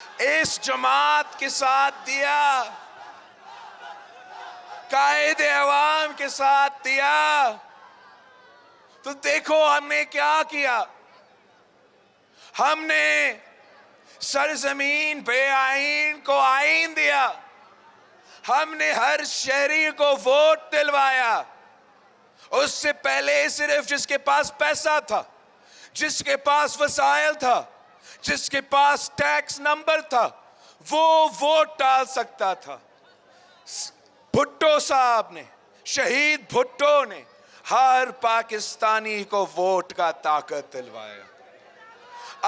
इस जमात के साथ दिया, कायदे अवाम के साथ दिया, तो देखो हमने क्या किया। हमने सरजमीन पे आईन को आईन दिया, हमने हर शहरी को वोट दिलवाया। उससे पहले सिर्फ जिसके पास पैसा था, जिसके पास वसाइल था, जिसके पास टैक्स नंबर था, वो वोट डाल सकता था। भुट्टो साहब ने, शहीद भुट्टो ने हर पाकिस्तानी को वोट का ताकत दिलवाया।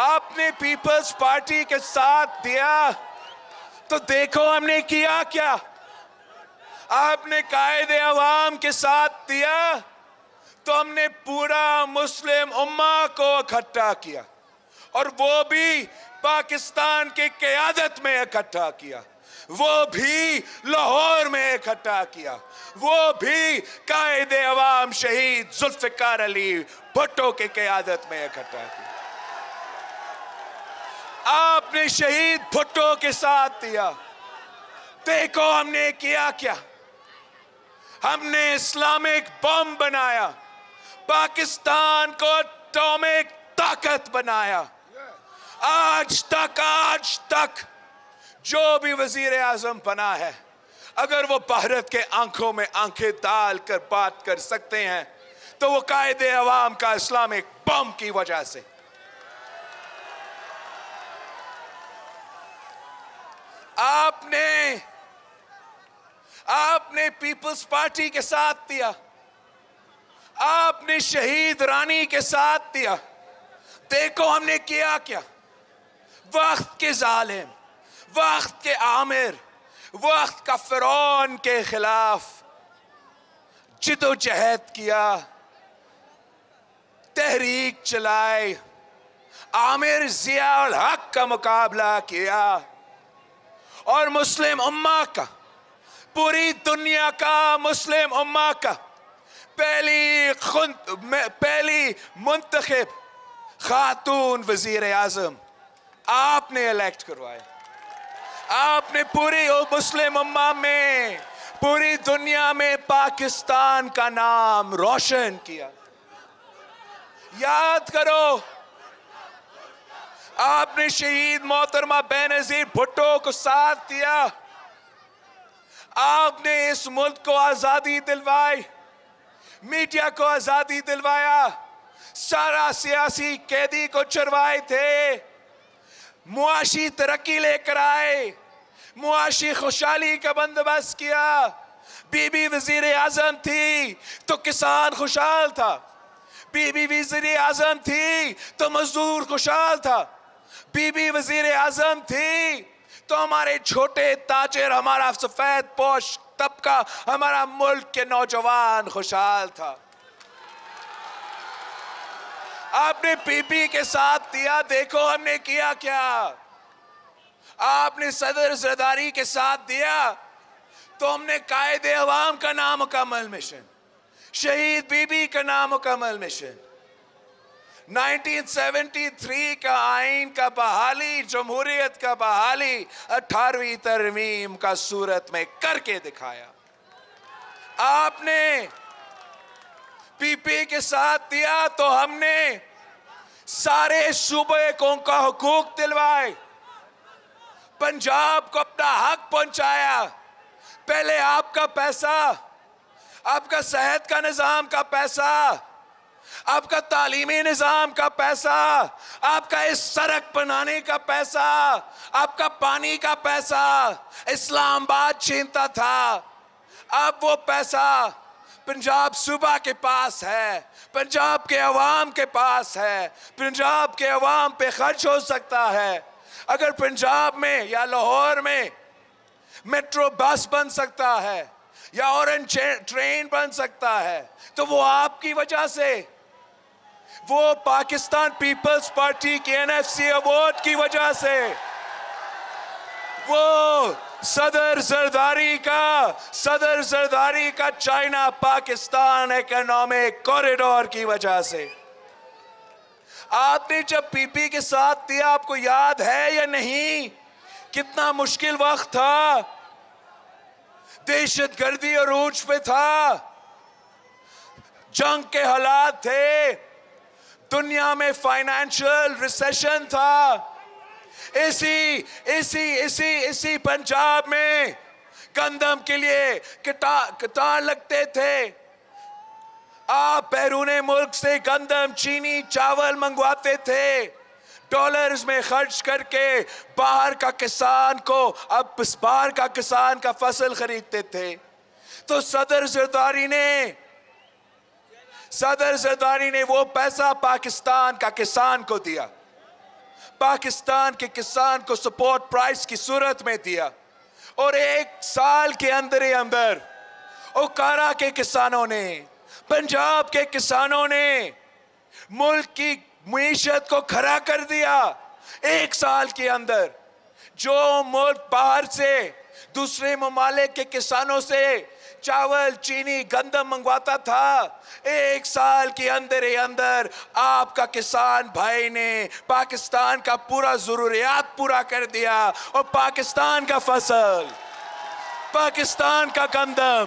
आपने पीपल्स पार्टी के साथ दिया, तो देखो हमने किया क्या। आपने कायदे अवाम के साथ दिया, तो हमने पूरा मुस्लिम उम्मा को इकट्ठा किया, और वो भी पाकिस्तान की क़यादत में इकट्ठा किया, वो भी लाहौर में इकट्ठा किया, वो भी कायदे अवाम शहीद जुल्फ़िकार अली भुट्टो की क़यादत में इकट्ठा किया। आपने शहीद भुट्टो के साथ दिया, देखो हमने किया क्या। हमने इस्लामिक बम बनाया, पाकिस्तान को एटॉमिक ताकत बनाया। आज तक जो भी वजीर आजम बना है, अगर वो भारत के आंखों में आंखें डाल कर बात कर सकते हैं, तो वो कायदे अवाम का इस्लामिक बम की वजह से। आपने पीपल्स पार्टी के साथ दिया, आपने शहीद रानी के साथ दिया, देखो हमने किया क्या। वक्त के जालिम, वक्त के आमिर, वक्त का फिरौन के खिलाफ जिदोजहद किया, तहरीक चलाई, आमिर जिया उल हक का मुकाबला किया, और मुस्लिम उम्मा का, पूरी दुनिया का मुस्लिम उम्मा का पहली मुंतखब खातून वजीर आजम आपने इलेक्ट करवाया। आपने पूरी मुस्लिम उम्मा में, पूरी दुनिया में पाकिस्तान का नाम रोशन किया। याद करो, आपने शहीद मोहतरमा बेनजीर भुट्टो को साथ दिया, आपने इस मुल्क को आजादी दिलवाई, मीडिया को आजादी दिलवाया, सारा सियासी कैदी को छुड़वाए थे, मुआशी तरक्की लेकर आए, मुआशी खुशहाली का बंदोबस्त किया। बीबी वजीर आजम थी तो किसान खुशहाल था, बीबी वजीर आजम थी तो मजदूर खुशहाल था, बीबी वजीर आजम थी तो हमारे छोटे ताजिर, हमारा सफेद पोश तबका, हमारा मुल्क के नौजवान खुशहाल था। आपने बीबी के साथ दिया, देखो हमने किया क्या। आपने सदर जरदारी के साथ दिया, तो हमने कायदे अवाम का नामुकम्मल मिशन, शहीद बीबी का नामुकम्मल मिशन, 1973 का आईन का बहाली, जमहूरियत का बहाली 18वीं तरमीम का सूरत में करके दिखाया। आपने पीपी के साथ दिया, तो हमने सारे सूबे को उनका हुकूक दिलवाए, पंजाब को अपना हक पहुंचाया। पहले आपका पैसा, आपका सेहत का निजाम का पैसा, आपका तालीमी निजाम का पैसा, आपका इस सड़क बनाने का पैसा, आपका पानी का पैसा इस्लामाबाद छीनता था। अब वो पैसा पंजाब सूबा के पास है, पंजाब के अवाम के पास है, पंजाब के अवाम पे खर्च हो सकता है। अगर पंजाब में या लाहौर में मेट्रो बस बन सकता है या ऑरेंज ट्रेन बन सकता है, तो वो आपकी वजह से, वो पाकिस्तान पीपल्स पार्टी के एनएफसी अवार्ड की वजह से, वो सदर जरदारी का चाइना पाकिस्तान इकोनॉमिक कॉरिडोर की वजह से। आपने जब पीपी के साथ दिया, आपको याद है या नहीं, कितना मुश्किल वक्त था, दहशतगर्दी और ऊंच पे था, जंग के हालात थे, दुनिया में फाइनेंशियल रिसेशन था। इसी पंजाब में गंदम के लिए कतार लगते थे। आप बैरूने मुल्क से गंदम, चीनी, चावल मंगवाते थे, डॉलर्स में खर्च करके बाहर का किसान को, अब बाहर का किसान का फसल खरीदते थे। तो सदर जरदारी ने वो पैसा पाकिस्तान का किसान को दिया, पाकिस्तान के किसान को सपोर्ट प्राइस की सूरत में दिया, और 1 साल के अंदर ही अंदर ओकारा के किसानों ने, पंजाब के किसानों ने मुल्क की मईशत को खड़ा कर दिया। 1 साल के अंदर जो मुल्क बाहर से दूसरे ममालिक के किसानों से चावल, चीनी, गंदम मंगवाता था, 1 साल के अंदर ही अंदर आपका किसान भाई ने पाकिस्तान का पूरा जरूरियात पूरा कर दिया, और पाकिस्तान का फसल, पाकिस्तान का गंदम,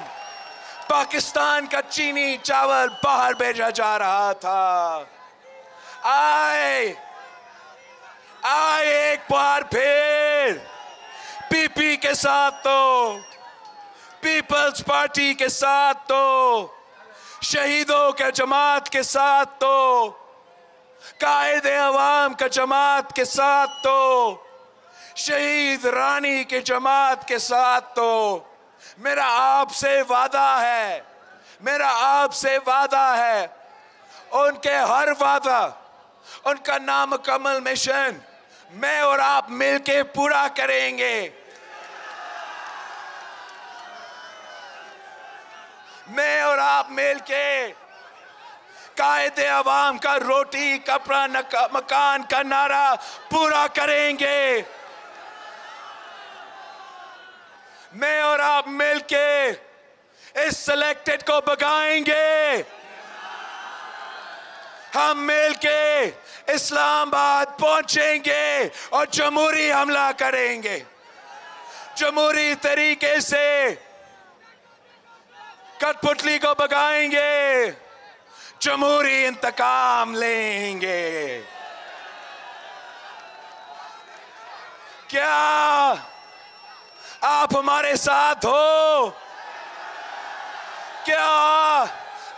पाकिस्तान का चीनी, चावल बाहर भेजा जा रहा था। आए एक बार फिर पीपी के साथ, तो पीपल्स पार्टी के साथ, तो शहीदों के जमात के साथ, तो कायदे अवाम का जमात के साथ, तो शहीद रानी के जमात के साथ, तो मेरा आपसे वादा है, उनके हर वादा, उनका नामुकम्मल मिशन मैं और आप मिलके पूरा करेंगे। मैं और आप मिलके कायदे अवाम का रोटी कपड़ा मकान का नारा पूरा करेंगे। मैं और आप मिलके इस सिलेक्टेड को भगाएंगे। हम मिलके इस्लामाबाद पहुंचेंगे और जमहूरी हमला करेंगे, जमहूरी तरीके से कठपुतली को भगाएंगे, जमहूरी इंतकाम लेंगे। क्या आप हमारे साथ हो? क्या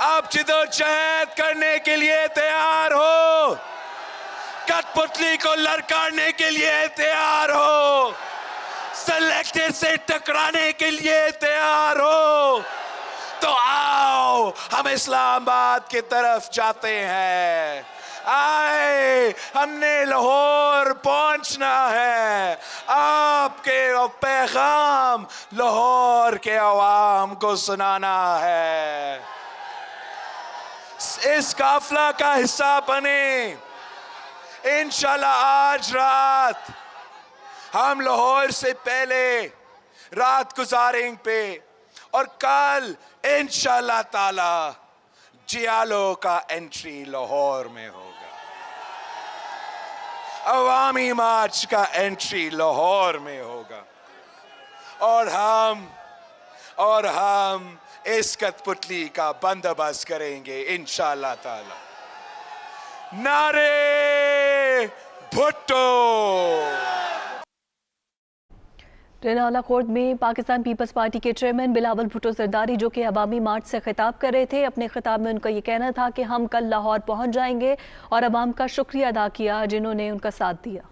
आप जिद्दोजहद करने के लिए तैयार हो? कठपुतली को ललकारने के लिए तैयार हो? सिलेक्टेड से टकराने के लिए तैयार हो? तो आओ, हम इस्लामाबाद की तरफ जाते हैं। आए, हमने लाहौर पहुंचना है। आपके पैगाम लाहौर के अवाम को सुनाना है। इस काफिला का हिस्सा बने। इंशाल्लाह आज रात हम लाहौर से पहले रात गुजारेंगे पे, और कल इंशाल्लाह ताला जियालो का एंट्री लाहौर में होगा, अवामी मार्च का एंट्री लाहौर में होगा, और हम इस कठपुतली का बंदोबस्त करेंगे इंशाल्लाह ताला। नारे भुट्टो। रनाला कोर्ट में पाकिस्तान पीपल्स पार्टी के चेयरमैन बिलावल भुट्टो जरदारी, जो कि अवामी मार्च से खिताब कर रहे थे, अपने खिताब में उनका ये कहना था कि हम कल लाहौर पहुंच जाएंगे, और अवाम का शुक्रिया अदा किया जिन्होंने उनका साथ दिया।